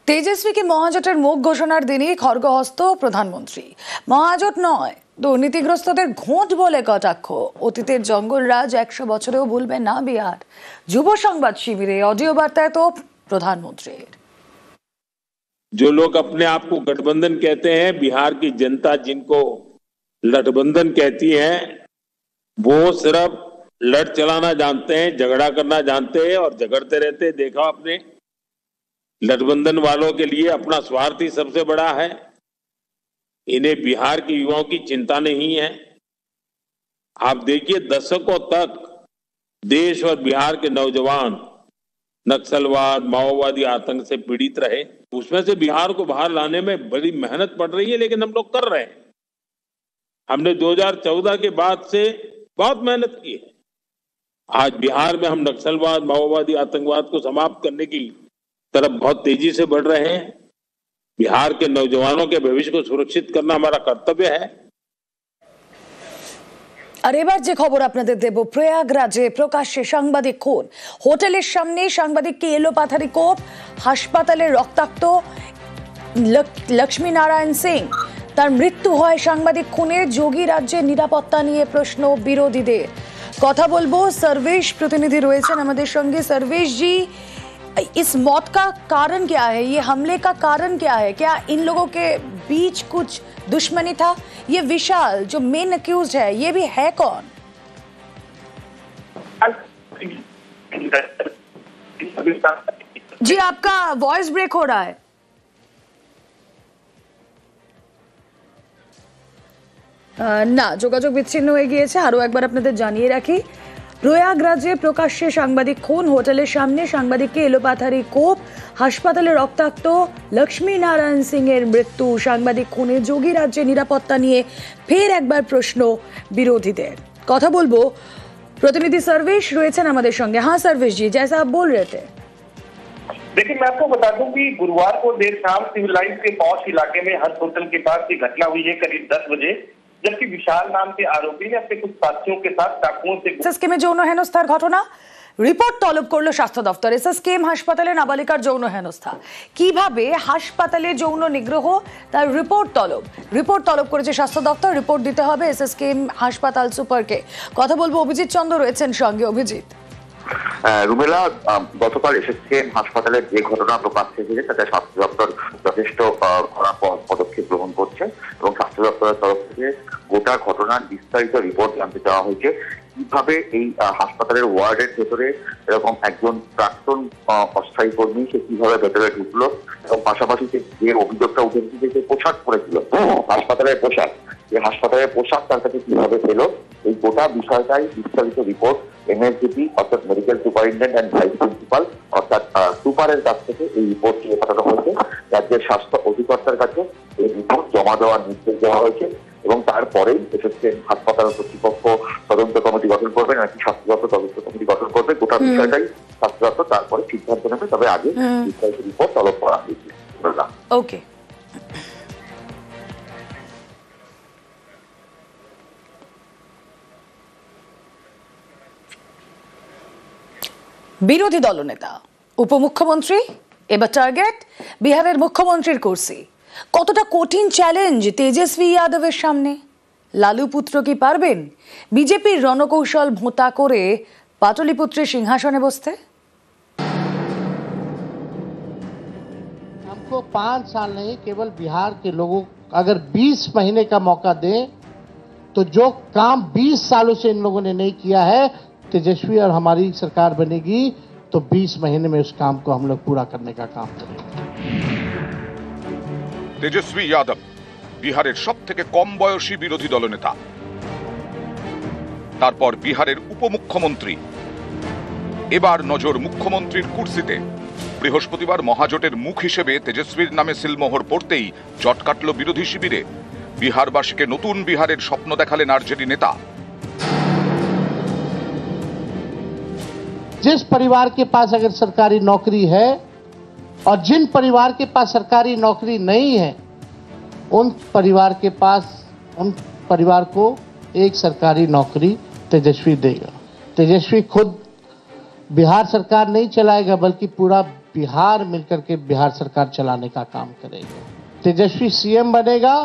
তেজস্বীকে মহাজোটের মুখ ঘোষণার দিনই খড়গহস্ত প্রধানমন্ত্রী। মহাজোট নয়, দুর্নীতিগ্রস্তদের ঘোঁট বলে কটাক্ষ। অতীতের জঙ্গলরাজ 100 বছরেও ভুলবে না বিহার। যুব সংবাদ শিবিরে অডিও বার্তায় তো প্রধানমন্ত্রীর। जो लोग अपने आप को गठबंधन कहते हैं, बिहार की जनता जिनको लठबंधन कहती है, वो सिर्फ लड़ चलाना जानते हैं, झगड़ा करना जानते हैं और झगड़ते रहते हैं। देखा आपने, लठबंधन वालों के लिए अपना स्वार्थ ही सबसे बड़ा है। इन्हें बिहार के युवाओं की चिंता नहीं है। आप देखिए, दशकों तक देश और बिहार के नौजवान नक्सलवाद, माओवादी आतंक से पीड़ित रहे। उसमें से बिहार को बाहर लाने में बड़ी मेहनत पड़ रही है, लेकिन हम लोग कर रहे हैं। हमने 2014 के बाद से बहुत मेहनत की है। आज बिहार में हम नक्सलवाद, माओवादी, आतंकवाद को समाप्त करने की तरफ बहुत तेजी से बढ़ रहे हैं। बिहार के नौजवानों के भविष्य को सुरक्षित करना हमारा कर्तव्य है। আর এবার যে খবর আপনাদের দেব, প্রয়াগরাজে প্রকাশ্যে সাংবাদিক খুন। হোটেলের সামনে সাংবাদিককে এলোপাথারি কোপ, হাসপাতালে রক্তাক্ত লক্ষ্মী নারায়ণ সিং। তার মৃত্যু হয় সাংবাদিক খুনে। যোগী রাজ্যের নিরাপত্তা নিয়ে প্রশ্ন বিরোধীদের। কথা বলবো, सर्वेश प्रतिनिधि রয়েছেন আমাদের সঙ্গে। सर्वेश जी, इस मौत का कारण क्या है? ये हमले का कारण क्या है? क्या इन लोगों के बीच कुछ दुश्मनी था? ये विशाल जो मेन अक्यूज है, ये भी है कौन? जी, आपका वॉइस ब्रेक हो रहा है। না, যোগাযোগ বিচ্ছিন্ন হয়ে গিয়েছে। আরো একবার আপনাদের জানিয়ে রাখি, প্রয়াগরাজে প্রকাশ্যে সাংবাদিক খুন, হোটেলের সামনে সাংবাদিককে এলোপাথারি কোপ, হাসপাতালে রক্তাক্ত লক্ষ্মী নারায়ণ সিং এর মৃত্যু। সাংবাদিক খুনে যোগী রাজ্যের নিরাপত্তা নিয়ে ফের একবার প্রশ্ন বিরোধীদের। কথা বলবো, प्रतिनिधि सर्वेश রয়েছেন আমাদের সঙ্গে। हाँ सर्वेश जी, जैसा आप बोल रहे थे। देखिए, मैं आपको बता दूं कि गुरुवार को देर शाम सिविल लाइन्स के पौष इलाके में हर्ष होटल के पास ये घटना हुई है करीब 10 बजे, जबकि विशाल नाम के आरोपी ने अपने कुछ साथियों के साथ चाकुओं से এসএসকেএম যৌন হেনস্থার ঘটনা, রিপোর্ট তলব করলো স্বাস্থ্য দপ্তর। এসএসকেএম হাসপাতালে নাবালিকার যৌন হেনস্থা, কিভাবে হাসপাতালে যৌন নিগ্রহ, তার রিপোর্ট তলব করেছে স্বাস্থ্য দপ্তর। রিপোর্ট দিতে হবে এসএসকেএম হাসপাতাল সুপারকে। কথা বলবো, অভিজিৎ চন্দ্র রয়েছেন সঙ্গে। অভিজিৎ। রুমেলা, গতকাল এসএসকেএম হাসপাতালে যে ঘটনা প্রকাশ্যে এসেছে তাতে স্বাস্থ্য দপ্তর যথেষ্ট কড়া পদক্ষেপ গ্রহণ করছে এবং স্বাস্থ্য দপ্তরের তরফ থেকে গোটা ঘটনার বিস্তারিত রিপোর্ট জানতে চাওয়া হয়েছে। কিভাবে এই হাসপাতালের ওয়ার্ডের ভেতরে এরকম একজন প্রাক্তন অস্থায়ী কর্মী, সে কিভাবে ভেতরে ঢুকলো এবং পাশাপাশি যে অভিযোগটা উঠে এসেছে যে পোশাক পরেছিল, হাসপাতালের পোশাক তার কাছে কিভাবে পেলো, এই গোটা বিষয়টাই বিস্তারিত রিপোর্ট এমএসডিপি অর্থাৎ medical superintendent and vice principal অর্থাৎ সুপারের কাছ থেকে এই রিপোর্ট নিয়ে পাঠানো হয়েছে। রাজ্যের স্বাস্থ্য অধিকর্তার কাছে এই রিপোর্ট জমা দেওয়ার নির্দেশ দেওয়া হয়েছে এবং তারপরেই এসএসকেএম হাসপাতাল কর্তৃপক্ষ তদন্ত কমিটি গঠন করবে নাকি স্বাস্থ্য দপ্তর তদন্ত কমিটি গঠন করবে, গোটা বিষয়টাই স্বাস্থ্য দপ্তর তারপরে সিদ্ধান্ত নেবে। তবে আগে বিস্তারিত রিপোর্ট তলব করা হয়েছে। ওকে, বিরোধী দলনেতা উপমুখ্যমন্ত্রী এবার টার্গেট বিহারের মুখ্যমন্ত্রীর কুর্সি। কতটা কঠিন চ্যালেঞ্জ তেজস্বী যাদবের সামনে? লালু পুত্র কি পারবেন বিজেপির রণকৌশল ভোঁতা করে পাটলিপুত্রের সিংহাসনে বসতে? हमको 5 साल नहीं, केवल बिहार के लोगों अगर 20 महीने का मौका दें तो जो काम 20 सालों से इन लोगों ने नहीं किया है, तेजस्वी और हमारी सरकार बनेगी तो 20 महीने में उस काम को हम लोग पूरा करने का काम करेंगे। তেজস্বী যাদব বিহারের সবথেকে কম বয়সী বিরোধী দলনেতা, তারপর বিহারের উপমুখ্যমন্ত্রী। এবার নজর মুখ্যমন্ত্রীর কুর্সিতে। বৃহস্পতিবার মহাজোটের মুখ হিসেবে তেজস্বীর নামে সিলমোহর পড়তেই জট কাটল বিরোধী শিবিরে। বিহারবাসীকে নতুন বিহারের স্বপ্ন দেখালেন আরজেডি নেতা। जिस परिवार के पास अगर सरकारी नौकरी है और जिन परिवार के पास सरकारी नौकरी नहीं है, उन परिवार को एक सरकारी नौकरी तेजस्वी देगा। तेजस्वी खुद बिहार सरकार नहीं चलाएगा, बल्कि पूरा बिहार मिलकर के बिहार सरकार चलाने का काम करेगा। तेजस्वी सीएम बनेगा,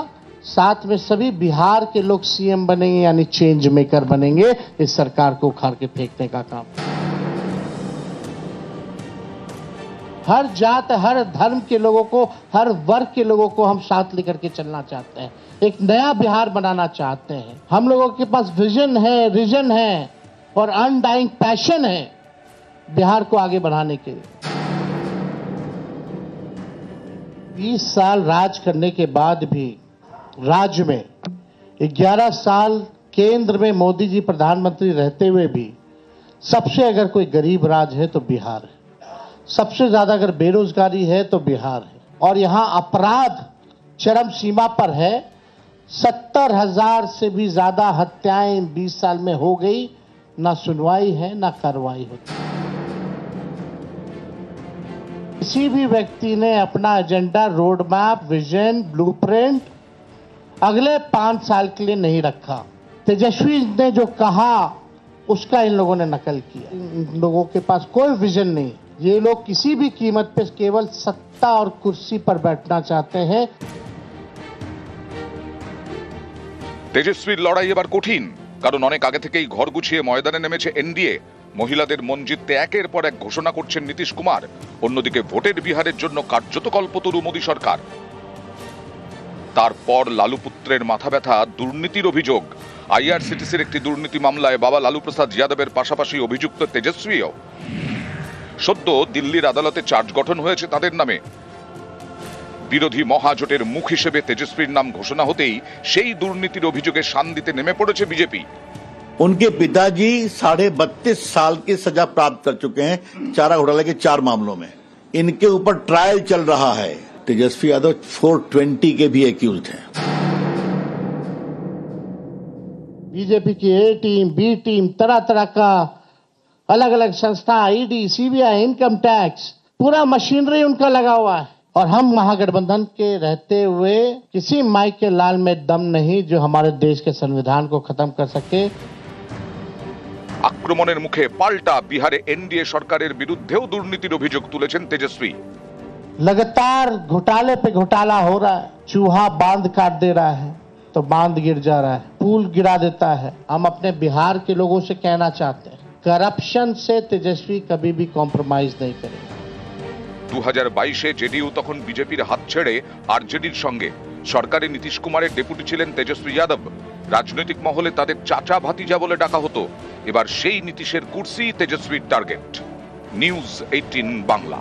साथ में सभी बिहार के लोग सीएम बनेंगे, यानी चेंज मेकर बनेंगे। इस सरकार को उखाड़ के फेंकने का काम। हर जात, हर धर्म के लोगों को, हर वर्ग के लोगों को हम साथ लेकर के चलना चाहते हैं। एक नया बिहार बनाना चाहते हैं। हम लोगों के पास विजन है, रीजन है और अनडाइंग पैशन है बिहार को आगे बढ़ाने के लिए। 20 साल राज करने के बाद भी राज्य में 11 साल केंद्र में मोदी जी प्रधानमंत्री रहते हुए भी सबसे अगर कोई गरीब राज्य है तो बिहार है। सबसे ज्यादा अगर बेरोजगारी है तो बिहार है। और यहां अपराध चरम सीमा पर है। 70,000 से भी ज्यादा हत्याएं 20 साल में हो गई। ना सुनवाई है, ना कार्रवाई होती। किसी भी व्यक्ति ने अपना agenda, road map, vision, blueprint अगले 5 साल के लिए नहीं रखा। तेजस्वी ने जो कहा उसका इन लोगों ने नकल किया। इन लोगों के पास कोई विजन नहीं। ये लोग किसी भी कीमत पे केवल सत्ता और कुर्सी पर बैठना चाहते हैं। তেজস্বীর লড়াই এবার কঠিন, কারণ অনেক আগে থেকেই ঘর গুছিয়ে ময়দানে নেমেছে এনডিএ। মহিলাদের মন জিততে একের পর এক ঘোষণা করছেন নীতিশ কুমার। অন্যদিকে ভোটের বিহারের জন্য কার্যত কল্পতরু মোদী সরকার। তারপর লালু পুত্রের মাথা ব্যথা দুর্নীতির অভিযোগ। আইআরসিটিসির একটি দুর্নীতি মামলায় বাবা লালু প্রসাদ যাদবের পাশাপাশি অভিযুক্ত তেজস্বীও। সদ্য দিল্লির আদালতে চার্জ গঠন হয়েছে তাদের নামে। বিরোধী মহাজোটের মুখ হিসেবে তেজস্বীর নাম ঘোষণা হতেই সেই দুর্নীতির অভিযোগে শান দিতে নেমে পড়েছে বিজেপি। उनके पिताजी 32.5 साल की सजा प्राप्त कर चुके हैं चारा घोटाले के 4 मामलों में। इनके ऊपर ट्रायल चल रहा है। तेजस्वी यादव 420 के भी एक्यूज्ड हैं। बीजेपी की ए टीम, बी टीम, तरह तरह का अलग अलग संस्था, ईडी, सीबीआई, इनकम टैक्स, पूरा मशीनरी उनका लगा हुआ है। और हम महागठबंधन के रहते हुए किसी माई के लाल में दम नहीं जो हमारे देश के संविधान को खत्म कर सके। আক্রমণের মুখে পাল্টা বিহারে এনডিএ সরকারের বিরুদ্ধেও দুর্নীতির অভিযোগ তুলেছেন তেজস্বী। लगातार घोटाले पे घोटाला हो रहा है। चूहा बांध काट दे रहा है तो बांध गिर जा रहा है, पुल गिरा देता है। हम अपने बिहार के लोगों से कहना चाहते हैं, करप्शन से तेजस्वी कभी भी कॉम्प्रोमाइज नहीं करेगा। 2022-এ জেডিইউ তখন বিজেপির হাত ছেড়ে আরজেডির সঙ্গে। সরকারে নীতিশ কুমারের ডেপুটি ছিলেন তেজস্বী যাদব। রাজনৈতিক মহলে তাদের চাচা ভাতিজা বলে ডাকা হতো। এবার সেই নীতিশের কুর্সি তেজস্বীর টার্গেট। নিউজ 18 বাংলা।